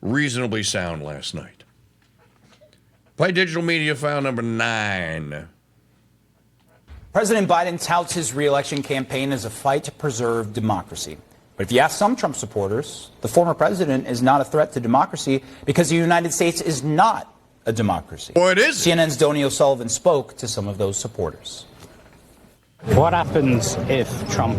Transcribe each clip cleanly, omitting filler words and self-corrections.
reasonably sound last night. Play digital media file number 9. President Biden touts his re-election campaign as a fight to preserve democracy. But if you ask some Trump supporters, the former president is not a threat to democracy because the United States is not a democracy. Well, it is. CNN's Donnie O'Sullivan spoke to some of those supporters. What happens if Trump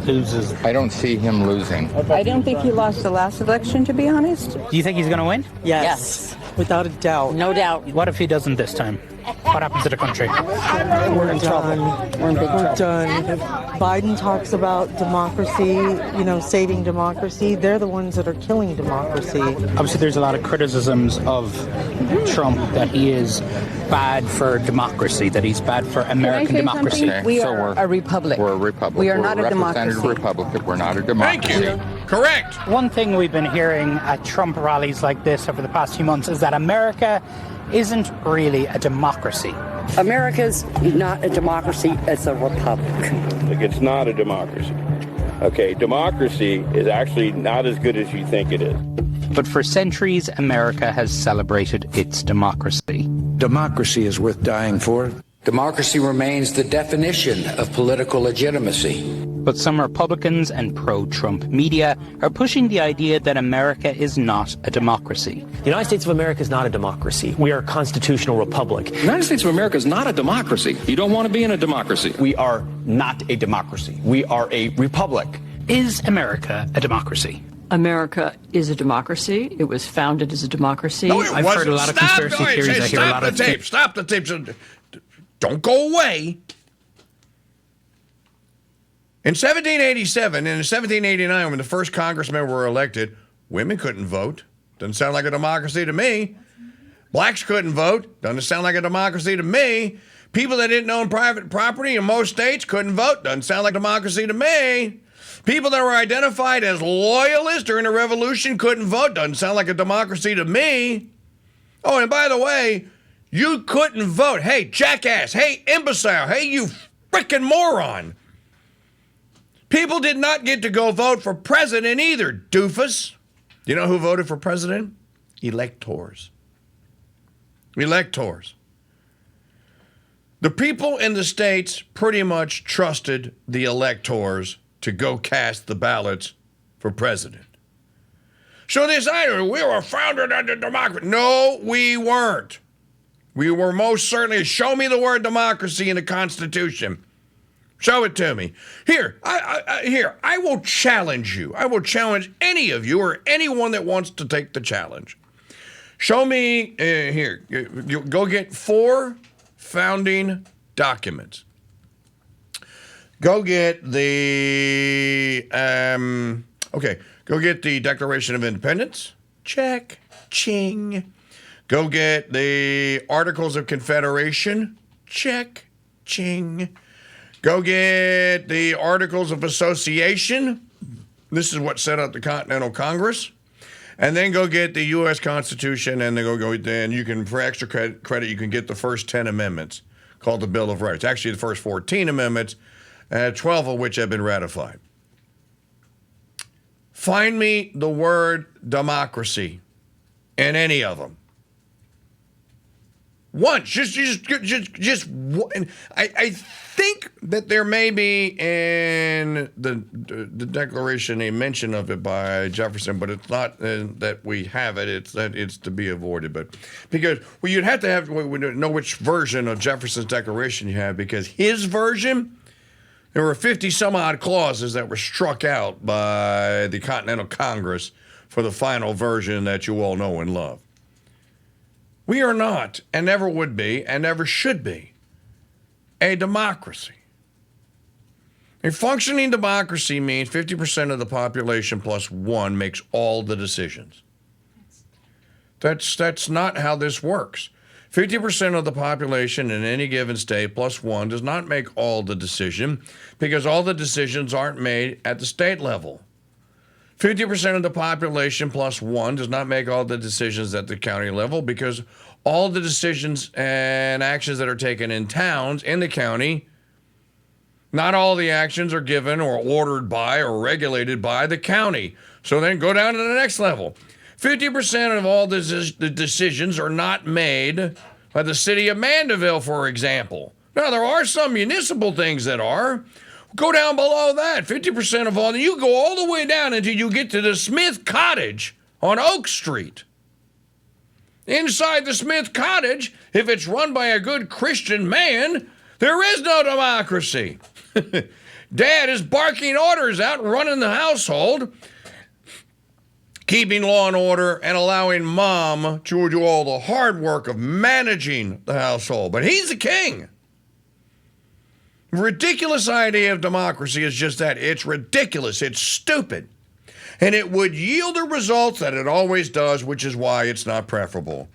loses? I don't see him losing. I don't think he lost the last election, to be honest. Do you think he's going to win? Yes. Without a doubt. No doubt. What if he doesn't this time? What happens to the country? We're in trouble. We're in big trouble. Done. If Biden talks about democracy, saving democracy, they're the ones that are killing democracy. Obviously, there's a lot of criticisms of Trump that he is bad for democracy, that he's bad for American democracy. Okay, We so are a republic. We're a republic. We are We're not a representative democracy. republic. We're not a democracy. Thank you. Correct. One thing we've been hearing at Trump rallies like this over the past few months is that America isn't really a democracy. America's not a democracy, it's a republic. It's not a democracy. Okay, democracy is actually not as good as you think it is. But for centuries, America has celebrated its democracy. Democracy is worth dying for. Democracy remains the definition of political legitimacy. But some Republicans and pro-Trump media are pushing the idea that America is not a democracy. The United States of America is not a democracy. We are a constitutional republic. The United States of America is not a democracy. You don't want to be in a democracy. We are not a democracy. We are a republic. Is America a democracy? America is a democracy. It was founded as a democracy. No, it I've wasn't. heard a lot of conspiracy theories. I hear a lot of tape. Stop the tape. Don't go away. In 1787 and in 1789, when the first congressmen were elected, women couldn't vote. Doesn't sound like a democracy to me. Blacks couldn't vote. Doesn't sound like a democracy to me. People that didn't own private property in most states couldn't vote. Doesn't sound like democracy to me. People that were identified as loyalists during the revolution couldn't vote. Doesn't sound like a democracy to me. Oh, and by the way, you couldn't vote. Hey, jackass. Hey, imbecile. Hey, you frickin' moron. People did not get to go vote for president either, doofus. You know who voted for president? Electors. Electors. The people in the states pretty much trusted the electors to go cast the ballots for president. So they decided we were founded under democracy. No, we weren't. We were most certainly, show me the word democracy in the Constitution. Show it to me. Here, I will challenge you. I will challenge any of you or anyone that wants to take the challenge. Show me, here, you go get 4 founding documents. Go get the, go get the Declaration of Independence. Check. Ching. Go get the Articles of Confederation. Check. Ching. Go get the Articles of Association. This is what set up the Continental Congress. And then go get the U.S. Constitution, and then then you can, for extra credit, you can get the first 10 amendments called the Bill of Rights. Actually, the first 14 amendments, 12 of which have been ratified. Find me the word democracy in any of them. Once, just one. I think that there may be in the Declaration a mention of it by Jefferson, but it's not that we have it. It's that it's to be avoided. But because you'd have to know which version of Jefferson's Declaration you have, because his version, there were 50 some odd clauses that were struck out by the Continental Congress for the final version that you all know and love. We are not, and never would be, and never should be, a democracy. A functioning democracy means 50% of the population plus 1 makes all the decisions. That's not how this works. 50% of the population in any given state plus 1 does not make all the decision, because all the decisions aren't made at the state level. 50% of the population plus 1 does not make all the decisions at the county level, because all the decisions and actions that are taken in towns in the county, not all the actions are given or ordered by or regulated by the county. So then go down to the next level. 50% of all the decisions are not made by the city of Mandeville, for example. Now, there are some municipal things that are. Go down below that. 50% of all. You go all the way down until you get to the Smith Cottage on Oak Street. Inside the Smith Cottage, if it's run by a good Christian man, there is no democracy. Dad is barking orders out, running the household, keeping law and order, and allowing Mom to do all the hard work of managing the household. But he's the king. Ridiculous idea of democracy is just that. It's ridiculous. It's stupid. And it would yield the results that it always does, which is why it's not preferable.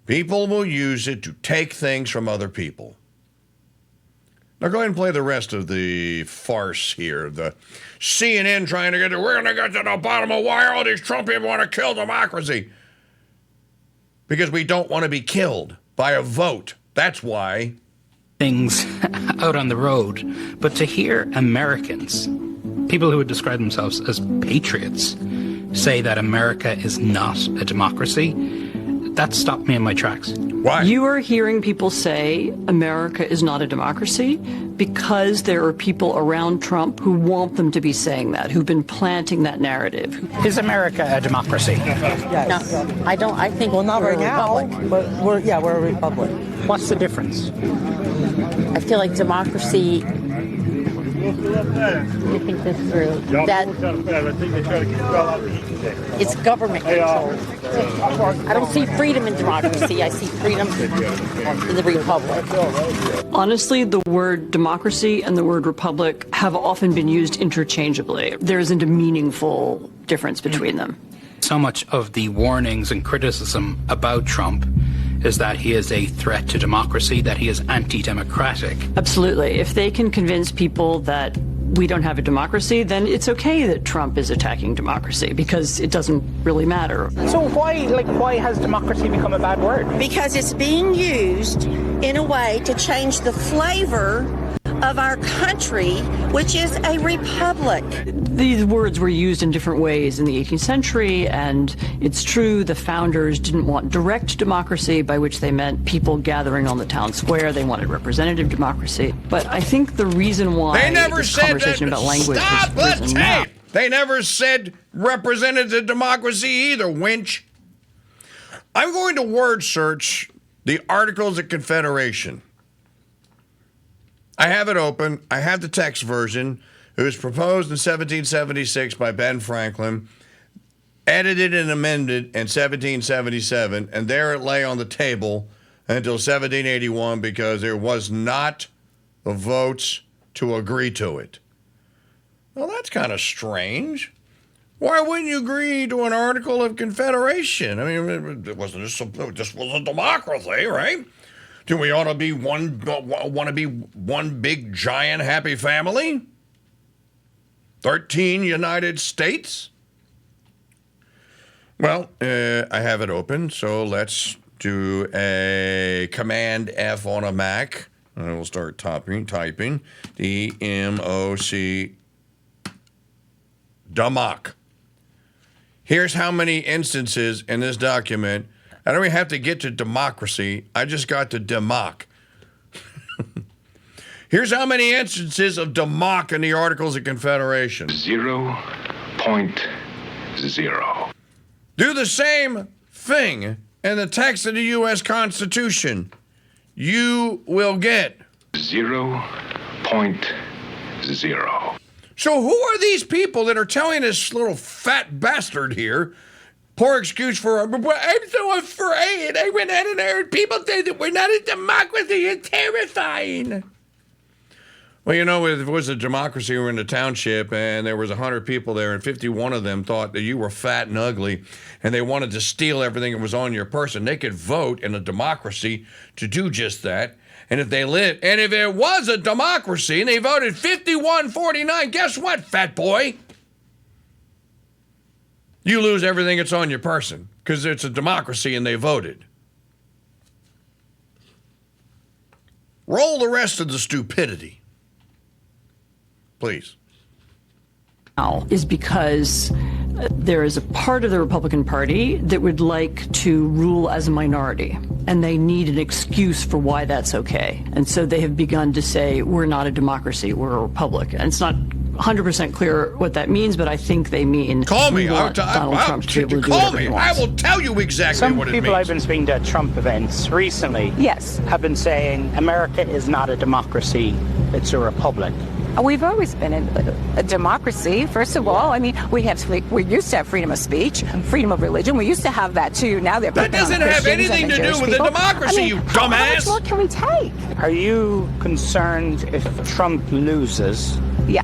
People will use it to take things from other people. Now go ahead and play the rest of the farce here. The CNN trying to get we're going to get to the bottom of why all these Trump people want to kill democracy. Because we don't want to be killed by a vote. That's why. Things out on the road. But to hear Americans, people who would describe themselves as patriots, say that America is not a democracy, that stopped me in my tracks. Why? You are hearing people say America is not a democracy because there are people around Trump who want them to be saying that, who've been planting that narrative. Is America a democracy? Yes. No, I don't. I think not we're right now, a republic. but we're a republic. What's the difference? I feel like democracy. Let me think this through. That it's government control. I don't see freedom in democracy. I see freedom in the republic. Honestly, the word democracy and the word republic have often been used interchangeably. There isn't a meaningful difference between them. So much of the warnings and criticism about Trump is that he is a threat to democracy, that he is anti-democratic. Absolutely. If they can convince people that we don't have a democracy, then it's okay that Trump is attacking democracy because it doesn't really matter. So why has democracy become a bad word? Because it's being used in a way to change the flavor of our country, which is a republic. These words were used in different ways in the 18th century, and it's true the founders didn't want direct democracy, by which they meant people gathering on the town square. They wanted representative democracy. But I think the reason why this conversation about language has risen now. They never said representative democracy either, winch. I'm going to word search the Articles of Confederation. I have it open. I have the text version. It was proposed in 1776 by Ben Franklin, edited and amended in 1777, and there it lay on the table until 1781 because there was not the votes to agree to it. Well, that's kind of strange. Why wouldn't you agree to an Article of Confederation? I mean, it wasn't this was a democracy, right? Do we want to be one big, giant, happy family? 13 United States? Well, I have it open, so let's do a Command F on a Mac. And we'll start typing. D-M-O-C. Democ. Here's how many instances in this document. I don't even have to get to democracy. I just got to democ. Here's how many instances of democ in the Articles of Confederation. 0.0. Do the same thing in the text of the U.S. Constitution. You will get 0.0. So who are these people that are telling this little fat bastard here? Poor excuse for, I'm so afraid. I went out and heard people say that we're not a democracy. It's terrifying. Well, you know, if it was a democracy, we were in the township, and there was 100 people there, and 51 of them thought that you were fat and ugly, and they wanted to steal everything that was on your person. They could vote in a democracy to do just that. And if it was a democracy and they voted 51-49, guess what, fat boy? You lose everything that's on your person because it's a democracy and they voted. Roll the rest of the stupidity, please. Is because There is a part of the Republican Party that would like to rule as a minority, and they need an excuse for why that's okay. And so they have begun to say, we're not a democracy, we're a republic. And it's not 100% clear what that means, but I think they mean call me. Donald Trump to be able to do call whatever me. he wants. I will tell you exactly what it means. Some people I've been speaking to at Trump events recently have been saying America is not a democracy, it's a republic. We've always been a democracy, first of all. I mean, we used to have freedom of speech, freedom of religion. We used to have that, too. Now they're that doesn't have anything to do with a democracy, you dumbass. How much more can we take? Are you concerned if Trump loses? Yeah.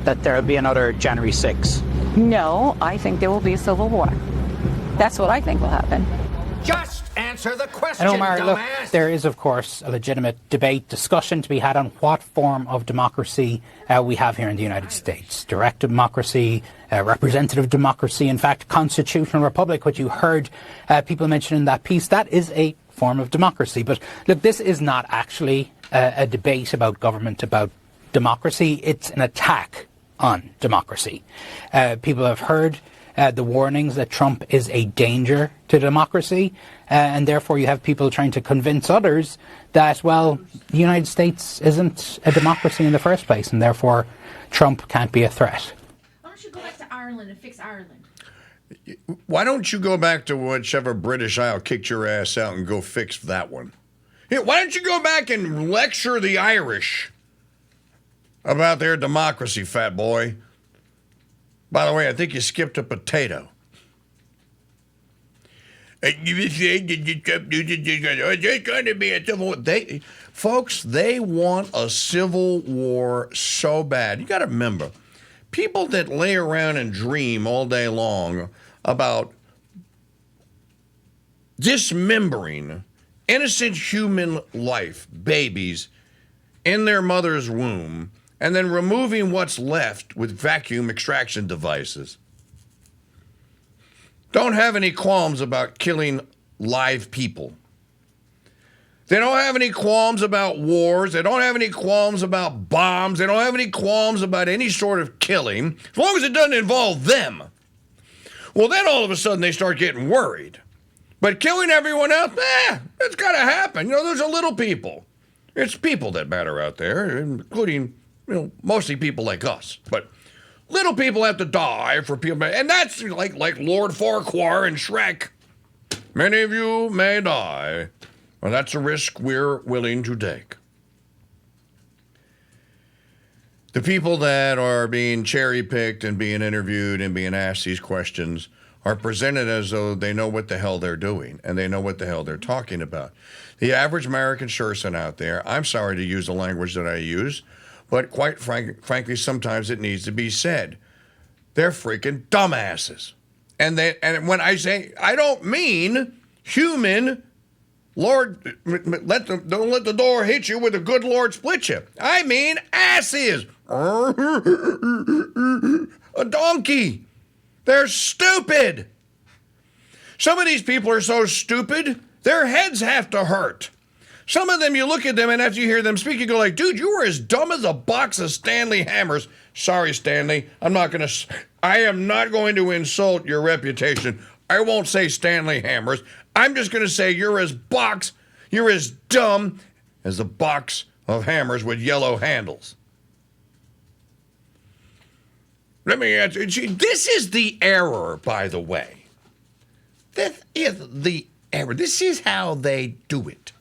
That there will be another January 6th? No, I think there will be a civil war. That's what I think will happen. Just answer the question, and Omar, look, dumbass. there is, of course, a legitimate debate, discussion to be had on what form of democracy we have here in the United States. Direct democracy, representative democracy, in fact, constitutional republic, which you heard people mention in that piece. That is a form of democracy. But look, this is not actually a debate about government, about democracy. It's an attack on democracy. People have heard the warnings that Trump is a danger to democracy, and therefore you have people trying to convince others that, well, the United States isn't a democracy in the first place, and therefore Trump can't be a threat. Why don't you go back to Ireland and fix Ireland? Why don't you go back to whichever British Isle kicked your ass out and go fix that one? Why don't you go back and lecture the Irish about their democracy, fat boy? By the way, I think you skipped a potato. You said that there's going to be a civil war. Folks, they want a civil war so bad. You got to remember, people that lay around and dream all day long about dismembering innocent human life, babies, in their mother's womb, and then removing what's left with vacuum extraction devices, don't have any qualms about killing live people. They don't have any qualms about wars. They don't have any qualms about bombs. They don't have any qualms about any sort of killing, as long as it doesn't involve them. Well, then all of a sudden they start getting worried. But killing everyone else, it's got to happen. Those are little people. It's people that matter out there, including, mostly people like us. But little people have to die for people. And that's like Lord Farquhar and Shrek. Many of you may die. Well, that's a risk we're willing to take. The people that are being cherry-picked and being interviewed and being asked these questions are presented as though they know what the hell they're doing and they know what the hell they're talking about. The average American person out there, I'm sorry to use the language that I use, but quite frankly, sometimes it needs to be said. They're freaking dumbasses. And when I say, I don't mean human, Lord, don't let the door hit you with a good Lord split you. I mean asses. A donkey. They're stupid. Some of these people are so stupid, their heads have to hurt. Some of them, you look at them, and after you hear them speak, you go like, dude, you were as dumb as a box of Stanley hammers. Sorry, Stanley. I am not going to insult your reputation. I won't say Stanley hammers. I'm just going to say you're as dumb as a box of hammers with yellow handles. Let me answer. This is the error, by the way. This is the error. This is how they do it.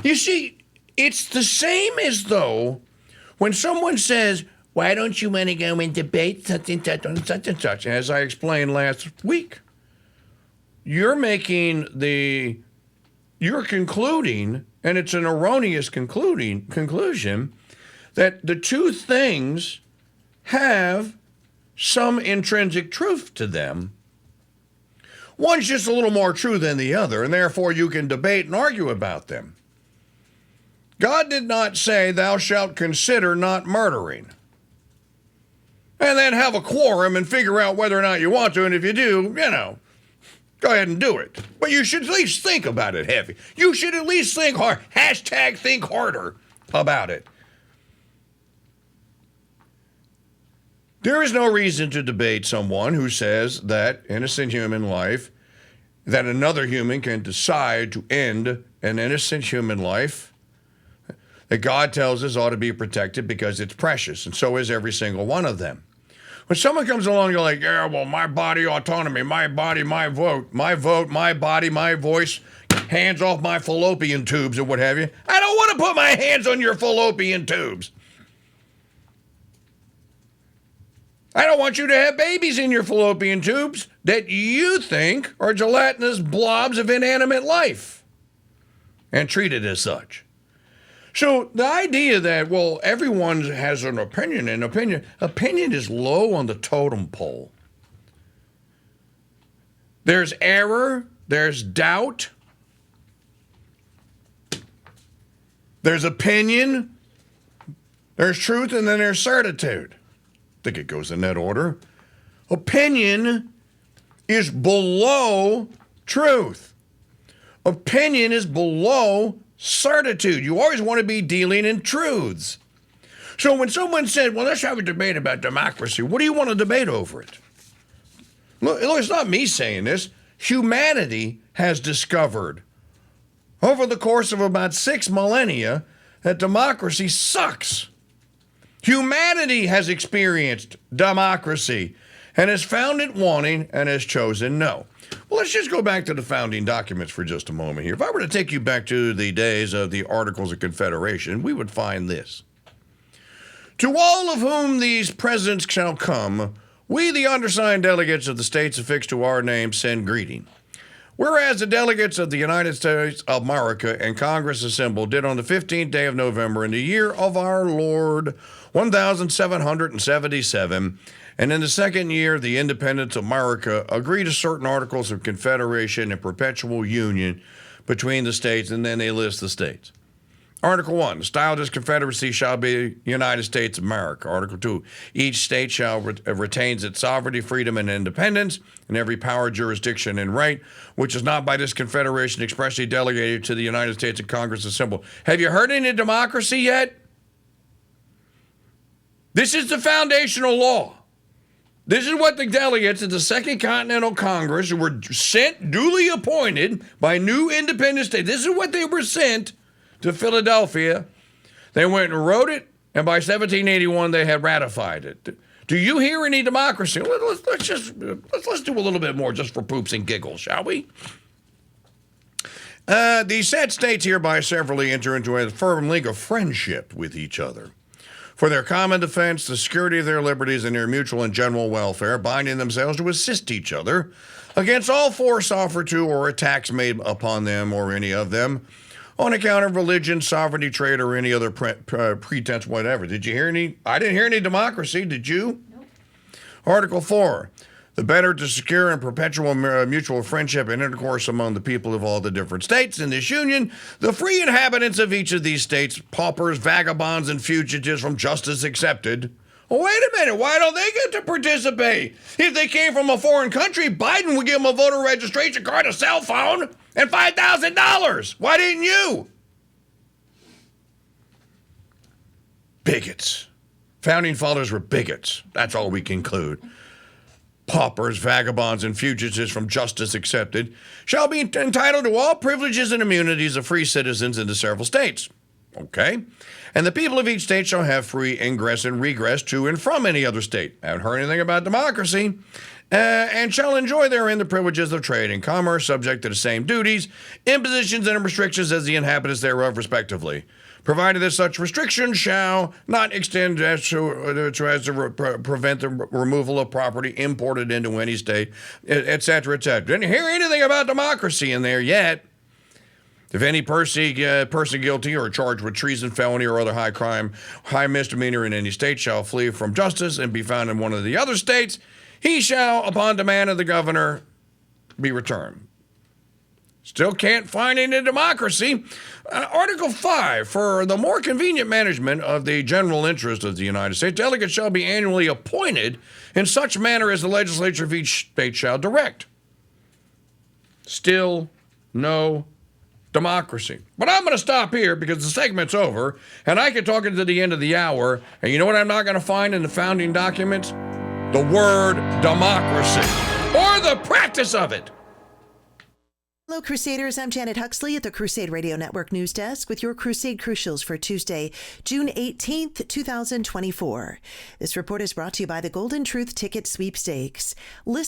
You see, it's the same as though when someone says, why don't you want to go and debate such and such on such and such? As I explained last week, you're concluding, and it's an erroneous conclusion, that the two things have some intrinsic truth to them. One's just a little more true than the other, and therefore you can debate and argue about them. God did not say, thou shalt consider not murdering. And then have a quorum and figure out whether or not you want to, and if you do, go ahead and do it. But you should at least think about it heavy. You should at least think hard. # think harder about it. There is no reason to debate someone who says that innocent human life, that another human can decide to end an innocent human life, that God tells us ought to be protected because it's precious, and so is every single one of them. When someone comes along, you're like, yeah, well, my body autonomy, my body, my vote, my body, my voice, hands off my fallopian tubes and what have you. I don't want to put my hands on your fallopian tubes. I don't want you to have babies in your fallopian tubes that you think are gelatinous blobs of inanimate life and treat it as such. So the idea that, well, everyone has an opinion, and opinion is low on the totem pole. There's error, there's doubt, there's opinion, there's truth, and then there's certitude. I think it goes in that order. Opinion is below truth. Opinion is below certitude. You always want to be dealing in truths. So when someone said, well, let's have a debate about democracy, what do you want to debate over it? Look, it's not me saying this. Humanity has discovered over the course of about 6 millennia that democracy sucks. Humanity has experienced democracy and has found it wanting and has chosen no. Well, let's just go back to the founding documents for just a moment here. If I were to take you back to the days of the Articles of Confederation, we would find this. To all of whom these presents shall come, we, the undersigned delegates of the states affixed to our name, send greeting. Whereas the delegates of the United States of America and Congress assembled did on the 15th day of November in the year of our Lord 1777, and in the second year of the independence of America, agree to certain articles of confederation and perpetual union between the states, and then they list the states. Article 1, the style of this confederacy shall be United States of America. Article 2, each state shall retains its sovereignty, freedom, and independence, and every power, jurisdiction, and right, which is not by this confederation expressly delegated to the United States and Congress assembled. Have you heard any democracy yet? This is the foundational law. This is what the delegates of the Second Continental Congress, who were sent, duly appointed by new independent states, this is what they were sent to Philadelphia. They went and wrote it, and by 1781 they had ratified it. Do you hear any democracy? Let's do a little bit more just for poops and giggles, shall we? The said states hereby severally enter into a firm league of friendship with each other for their common defense, the security of their liberties, and their mutual and general welfare, binding themselves to assist each other against all force offered to or attacks made upon them or any of them on account of religion, sovereignty, trade, or any other pretense, whatever. Did you hear any? I didn't hear any democracy. Did you? Nope. Article 4. The better to secure and perpetual mutual friendship and intercourse among the people of all the different states in this union, the free inhabitants of each of these states, paupers, vagabonds, and fugitives from justice accepted. Well, wait a minute. Why don't they get to participate? If they came from a foreign country, Biden would give them a voter registration card, a cell phone, and $5,000. Why didn't you? Bigots. Founding fathers were bigots. That's all we conclude. Paupers, vagabonds, and fugitives from justice accepted shall be entitled to all privileges and immunities of free citizens in the several states. Okay? And the people of each state shall have free ingress and regress to and from any other state. I haven't heard anything about democracy. And shall enjoy therein the privileges of trade and commerce, subject to the same duties, impositions, and restrictions as the inhabitants thereof, respectively, provided that such restrictions shall not extend as to prevent the removal of property imported into any state, et cetera, et cetera. Didn't hear anything about democracy in there yet. If any person guilty or charged with treason, felony, or other high crime, high misdemeanor in any state shall flee from justice and be found in one of the other states, he shall, upon demand of the governor, be returned. Still can't find any democracy. Article 5, for the more convenient management of the general interest of the United States, delegates shall be annually appointed in such manner as the legislature of each state shall direct. Still no democracy. But I'm going to stop here because the segment's over, and I could talk into the end of the hour, and you know what I'm not going to find in the founding documents? the word democracy or the practice of it. Hello, Crusaders. I'm Janet Huxley at the Crusade Radio Network News Desk with your Crusade Crucials for Tuesday, June 18th, 2024. This report is brought to you by the Golden Truth Ticket Sweepstakes. Listen